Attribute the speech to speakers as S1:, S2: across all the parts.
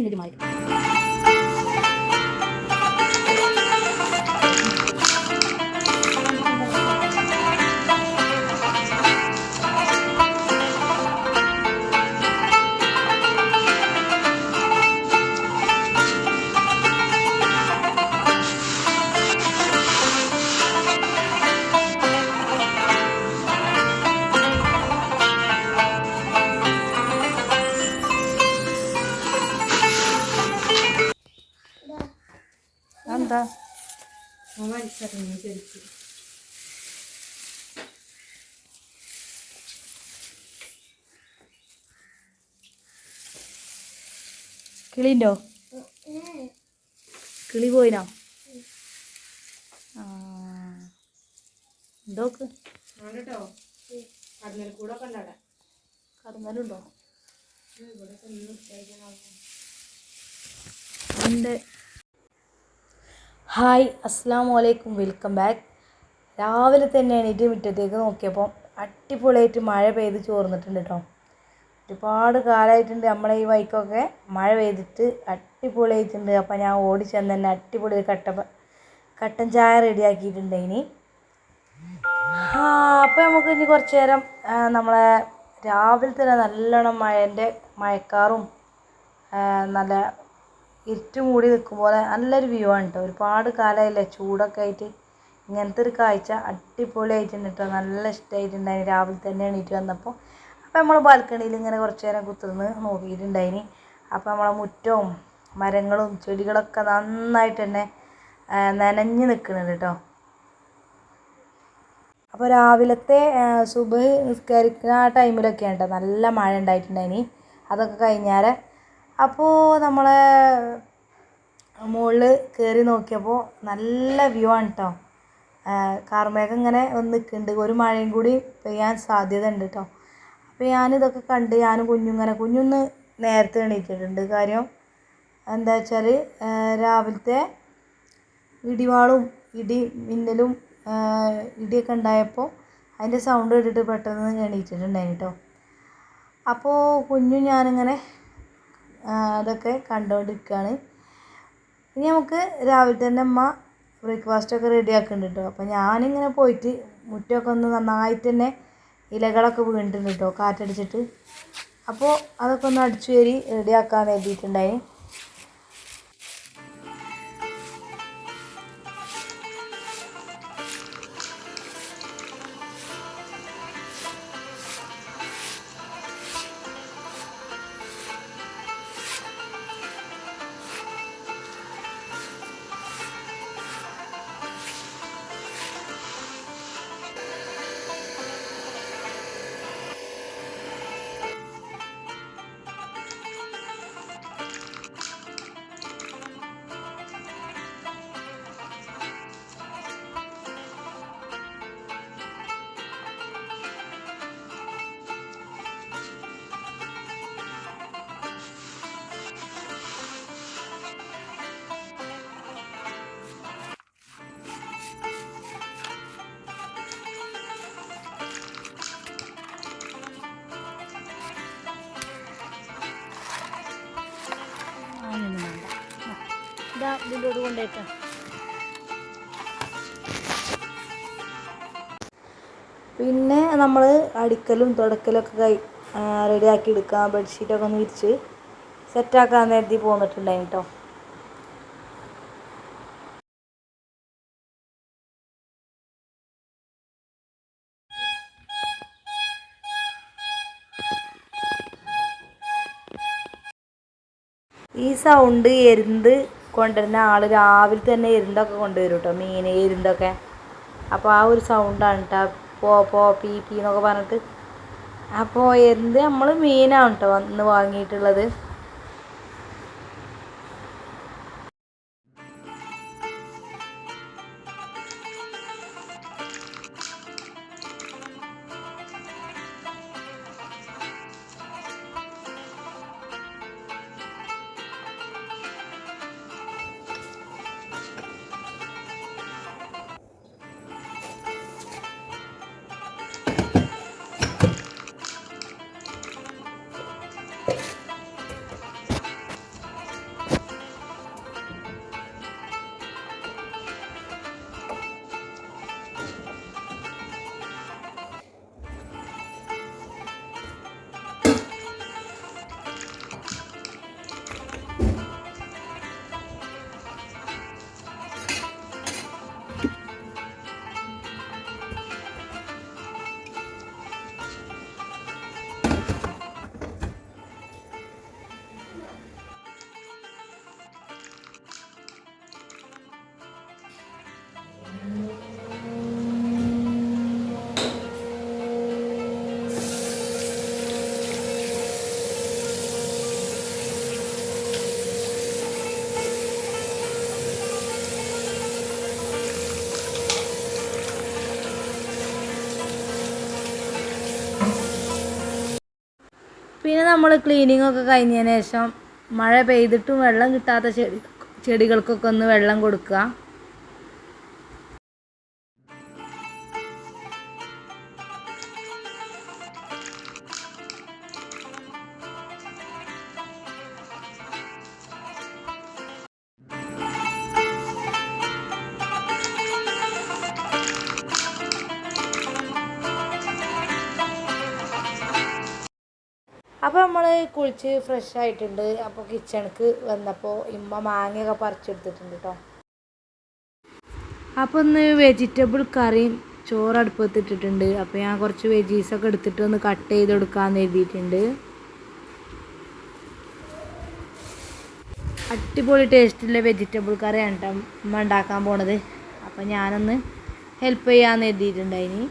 S1: Minute മായി. എന്താ കിളിണ്ടോ? കിളി പോയിനോ? എന്തോക്ക് കടന്നലുണ്ടോ? ഉണ്ട്. ഹായ്, അസ്സലാമു അലൈക്കും, വെൽക്കം ബാക്ക്. രാവിലെ തന്നെ എണീറ്റ് മുറ്റത്തേക്ക് നോക്കിയപ്പോൾ അടിപൊളിയായിട്ട് മഴ പെയ്ത് ചോർന്നിട്ടുണ്ട് കേട്ടോ. ഒരുപാട് കാലമായിട്ടുണ്ട് നമ്മളെ ഈ വൈക്കൊക്കെ മഴ പെയ്തിട്ട് അടിപൊളിയായിട്ടുണ്ട്. അപ്പോൾ ഞാൻ ഓടിച്ചെന്ന് തന്നെ അടിപൊളി ഒരു കട്ടൻ ചായ റെഡിയാക്കിയിട്ടുണ്ട്. ഇനി അപ്പോൾ നമുക്ക് ഇനി കുറച്ച് നേരം നമ്മളെ രാവിലെ തന്നെ നല്ലോണം മഴക്കാറും നല്ല ഇരുട്ട് മൂടി നിൽക്കും പോലെ നല്ലൊരു വ്യൂ ആണ് കേട്ടോ. ഒരുപാട് കാലമായില്ലേ ചൂടൊക്കെ ആയിട്ട്, ഇങ്ങനത്തെ ഒരു കാഴ്ച അടിപൊളിയായിട്ടുണ്ട് കേട്ടോ. നല്ല ഇഷ്ടമായിട്ടുണ്ടായിന് രാവിലെ തന്നെ എണീറ്റ് വന്നപ്പോൾ. അപ്പോൾ നമ്മൾ ബാൽക്കണിയിൽ ഇങ്ങനെ കുറച്ച് നേരം കുത്തിർന്ന് നോക്കിയിട്ടുണ്ടായിന്. അപ്പോൾ നമ്മളെ മുറ്റവും മരങ്ങളും ചെടികളൊക്കെ നന്നായിട്ട് തന്നെ നനഞ്ഞ് നിൽക്കുന്നുണ്ട് കേട്ടോ. അപ്പോൾ രാവിലത്തെ സുബഹ് നിസ്കരിക്കുന്ന ആ ടൈമിലൊക്കെയാണ് കേട്ടോ നല്ല മഴ ഉണ്ടായിട്ടുണ്ടായിന്. അതൊക്കെ കഴിഞ്ഞാൽ അപ്പോൾ നമ്മളെ മുകളിൽ കയറി നോക്കിയപ്പോൾ നല്ല വ്യൂ ആണ് കേട്ടോ. കാർമേഘം ഇങ്ങനെ വന്ന് നിൽക്കുന്നുണ്ട്. ഒരു മഴയും കൂടി പെയ്യാൻ സാധ്യത ഉണ്ട് കേട്ടോ. അപ്പോൾ ഞാനിതൊക്കെ കണ്ട് കുഞ്ഞൊന്ന് നേരത്തെ എണീറ്റിട്ടുണ്ട്. കാര്യം എന്താ വെച്ചാൽ രാവിലത്തെ ഇടിവാളും മിന്നലും ഇടിയൊക്കെ ഉണ്ടായപ്പോൾ അതിൻ്റെ സൗണ്ട് കേട്ടിട്ട് പെട്ടെന്ന് എണീറ്റിട്ടുണ്ടായിന് കേട്ടോ. അപ്പോൾ ഞാനിങ്ങനെ അതൊക്കെ കണ്ടുകൊണ്ടിരിക്കുകയാണ്. ഇനി നമുക്ക് രാവിലെ തന്നെ അമ്മ ബ്രേക്ക്ഫാസ്റ്റൊക്കെ റെഡിയാക്കുന്നുണ്ട് കേട്ടോ. അപ്പോൾ ഞാനിങ്ങനെ പോയിട്ട് മുറ്റമൊക്കെ ഒന്ന് നന്നായിട്ട് തന്നെ ഇലകളൊക്കെ വീണിട്ടുണ്ട് കേട്ടോ കാറ്റടിച്ചിട്ട്. അപ്പോൾ അതൊക്കെ ഒന്ന് അടിച്ചു കയറി റെഡിയാക്കാൻ എഴുതിയിട്ടുണ്ടായി. ഇതിലോട്ട് കൊണ്ടേക്കാം. പിന്നെ നമ്മൾ അടിക്കലും തുടക്കലൊക്കെ റെഡിയാക്കി എടുക്കുക. ബെഡ്ഷീറ്റൊക്കെ ഒന്ന് വിരിച്ച് സെറ്റാക്കാൻ നേരത്തി പോന്നിട്ടുണ്ടായി കേട്ടോ. ഈ സൗണ്ട് എരുന്ത് കൊണ്ടുവരുന്ന ആൾ രാവിലെ തന്നെ എരുന്തൊക്കെ കൊണ്ടുവരും കേട്ടോ, മീൻ എരുന്തൊക്കെ. അപ്പോൾ ആ ഒരു സൗണ്ടാണ് കേട്ടോ പോ പീ പീ എന്നൊക്കെ പറഞ്ഞിട്ട്. അപ്പോൾ എരുന്ത് നമ്മൾ മീനാണ് കേട്ടോ വന്ന് വാങ്ങിയിട്ടുള്ളത്. നമ്മൾ ക്ലീനിങ് ഒക്കെ കഴിഞ്ഞതിന് ശേഷം മഴ പെയ്തിട്ടും വെള്ളം കിട്ടാത്ത ചെടികൾക്കൊക്കെ ഒന്ന് വെള്ളം കൊടുക്കുക. അപ്പോൾ നമ്മൾ കുളിച്ച് ഫ്രഷ് ആയിട്ടുണ്ട്. അപ്പോൾ കിച്ചണിക്ക് വന്നപ്പോൾ ഇമ്മ മാങ്ങയൊക്കെ പറിച്ചെടുത്തിട്ടുണ്ട് കേട്ടോ. അപ്പോൾ ഒന്ന് വെജിറ്റബിൾ കറിയും ചോറടുപ്പത്തിട്ടിട്ടുണ്ട്. അപ്പോൾ ഞാൻ കുറച്ച് വെജീസൊക്കെ എടുത്തിട്ട് ഒന്ന് കട്ട് ചെയ്ത് കൊടുക്കാമെന്ന് എഴുതിയിട്ടുണ്ട്. അടിപൊളി ടേസ്റ്റുള്ള വെജിറ്റബിൾ കറിയാണ് കേട്ടോ ഉമ്മ ഉണ്ടാക്കാൻ പോണത്. അപ്പോൾ ഞാനൊന്ന് ഹെൽപ്പ് ചെയ്യാമെന്ന് എഴുതിയിട്ടുണ്ടായിനി.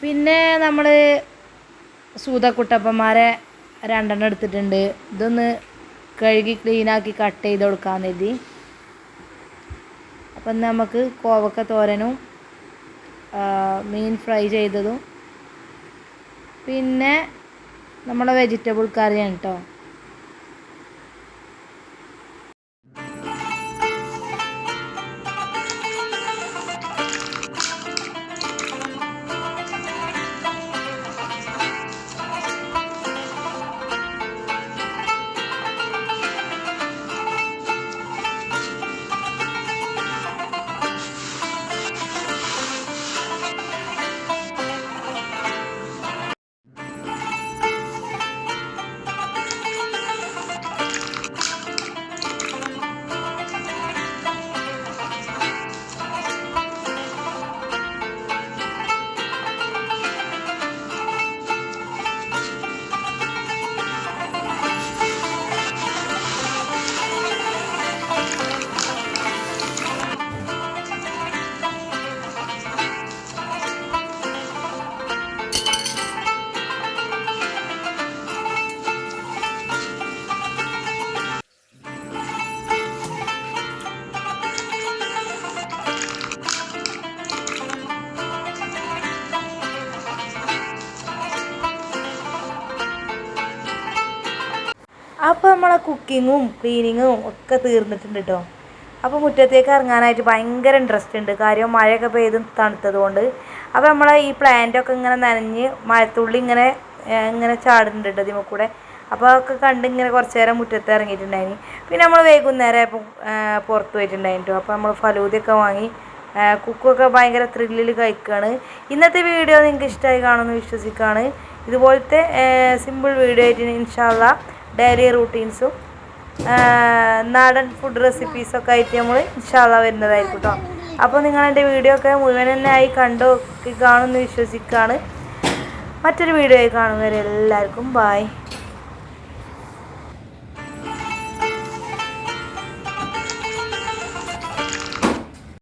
S1: പിന്നെ നമ്മൾ സൂതക്കുട്ടപ്പന്മാരെ 2 എടുത്തിട്ടുണ്ട്. ഇതൊന്ന് കഴുകി ക്ലീനാക്കി കട്ട് ചെയ്ത് കൊടുക്കാമെന്ന് കരുതി. അപ്പം നമുക്ക് കോവക്ക തോരനും മീൻ ഫ്രൈ ചെയ്തതും പിന്നെ നമ്മുടെ വെജിറ്റബിൾ കറിയാണ് കേട്ടോ. അപ്പോൾ നമ്മളെ കുക്കിങ്ങും ക്ലീനിങ്ങും ഒക്കെ തീർന്നിട്ടുണ്ട് കേട്ടോ. അപ്പോൾ മുറ്റത്തേക്ക് ഇറങ്ങാനായിട്ട് ഭയങ്കര ഇൻട്രസ്റ്റ് ഉണ്ട്. കാര്യം മഴയൊക്കെ പെയ്ത് തണുത്തത് കൊണ്ട്. അപ്പോൾ നമ്മളെ ഈ പ്ലാന്റൊക്കെ ഇങ്ങനെ നനഞ്ഞ് മഴത്തുള്ളി ഇങ്ങനെ ഇങ്ങനെ ചാടുന്നുണ്ട് കേട്ടോ ഇതിൽ കൂടെ. അപ്പോൾ അതൊക്കെ കണ്ട് ഇങ്ങനെ കുറച്ച് നേരം മുറ്റത്ത് ഇറങ്ങിയിട്ടുണ്ടായിന്. പിന്നെ നമ്മൾ വൈകുന്നേരം ആയപ്പോൾ പുറത്ത് പോയിട്ടുണ്ടായിരുന്നു കേട്ടോ. അപ്പോൾ നമ്മൾ ഫലൂദയൊക്കെ വാങ്ങി കുക്കൊക്കെ ഭയങ്കര ത്രില്ലിൽ കഴിക്കുകയാണ്. ഇന്നത്തെ വീഡിയോ നിങ്ങൾക്ക് ഇഷ്ടമായി കാണുമെന്ന് വിശ്വസിക്കുകയാണ്. ഇതുപോലത്തെ സിമ്പിൾ വീഡിയോ ആയിട്ട് ഇൻഷാ അല്ലാഹ് ഡെയിലി റൂട്ടീൻസും നാടൻ ഫുഡ് റെസിപ്പീസൊക്കെ ആയിട്ട് നമ്മൾ ഇൻഷാ അല്ലാഹ് വരുന്നതായിരിക്കും കേട്ടോ. അപ്പോൾ നിങ്ങളെൻ്റെ വീഡിയോ ഒക്കെ മുഴുവൻ തന്നെ ആയി കാണുമെന്ന് വിശ്വസിക്കുകയാണ്. മറ്റൊരു വീഡിയോ ആയി കാണുന്നവരെ എല്ലാവർക്കും ബായ്.